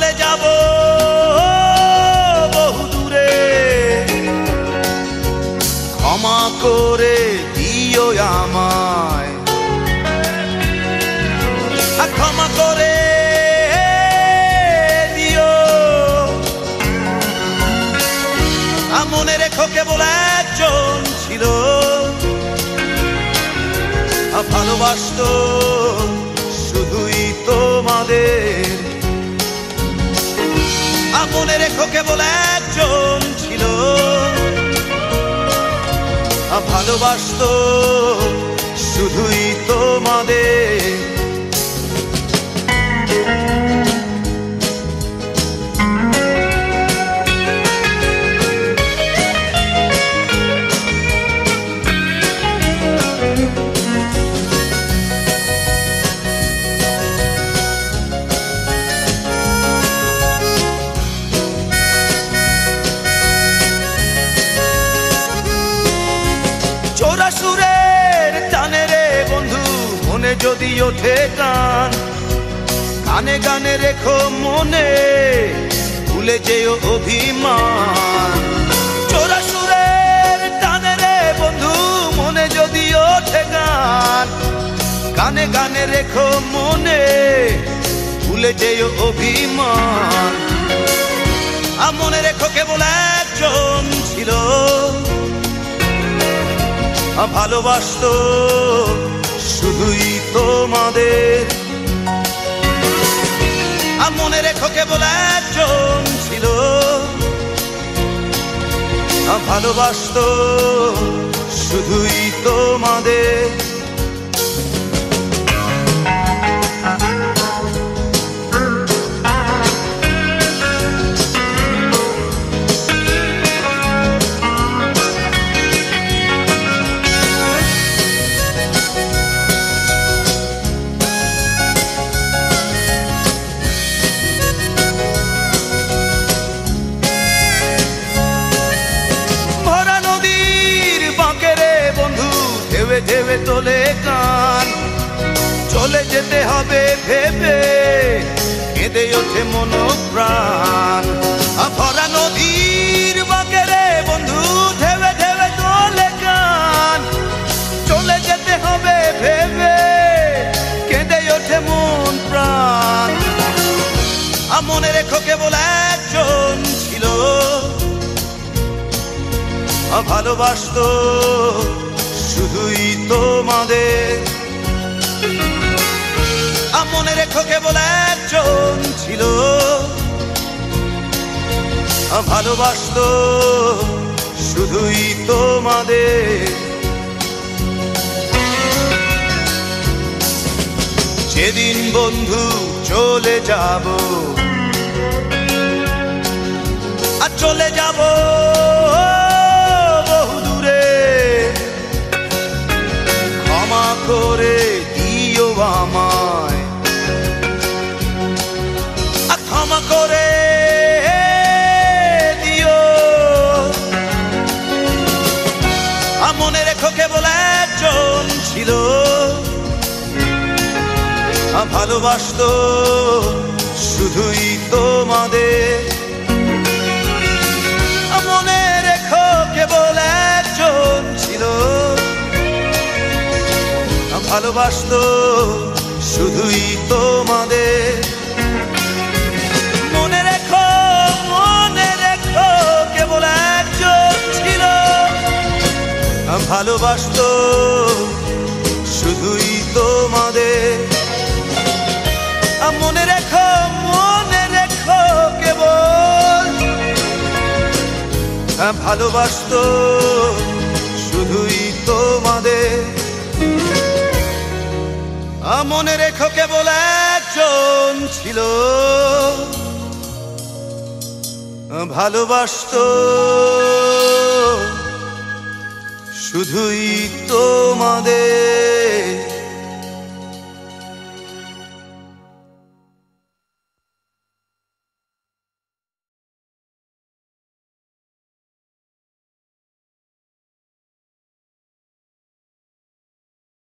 চলে যাব বহু দূরে, ক্ষমা করে দিও আমায়, ক্ষমা করে দিও। মনে রেখো কেবল একজন ছিল, ভালোবাসতো শুধুই তোমাদের। মনে রেখো কেবল একজন ছিল, ভালোবাসতো শুধুই তোমাদের। চোরা সুরের টানে রে বন্ধু মনে যদি ওঠে টান, গানে গানে রেখো মনে ভুলে যেও অভিমান। চোরা সুরের টানে রে বন্ধু মনে যদি ওঠে গান, গানে গানে রেখো মনে ভুলে যেও অভিমান। মনে রেখো কেবল একজন ছিল, ভালোবাসতো শুধুই তোমাদের। মনে রেখো কেবল একজন ছিল, ভালোবাসতো শুধুই তোমাদের। ঢেবে তোলে গান, চলে যেতে হবে ভেবে কেঁদে ওঠে মন প্রাণ। ভরা নদীর বাঁকে রে বন্ধু ঢেবে ঢেবে তোলে গান, চলে যেতে হবে ভেবে কেঁদে ওঠে মন প্রাণ। মনে রেখো কেবল একজন ছিল, ভালোবাসতো শুধুই তোমাদের। মনে রেখো কেবল একজন ছিল, ভালোবাসতো শুধুই তোমাদের। যেদিন বন্ধু চলে যাব, আর চলে যাব বহু দূরে, ক্ষমা করে দিও আমায়, ক্ষমা করে দিও। মনে রেখো কেবল একজন ছিল, ভালোবাসতো শুধুই তোমাদের। মনে রেখো কেবল একজন ছিল, ভালোবাসতো শুধুই তোমাদের। মনে রেখো কেবল একজন ছিল, ভালোবাসতো শুধুই তোমাদের। মনে রেখো কেবল, ভালোবাসতো শুধুই তোমাদের। মনে রেখো কেবল একজন ছিল, ভালোবাসতো শুধুই তোমাদের।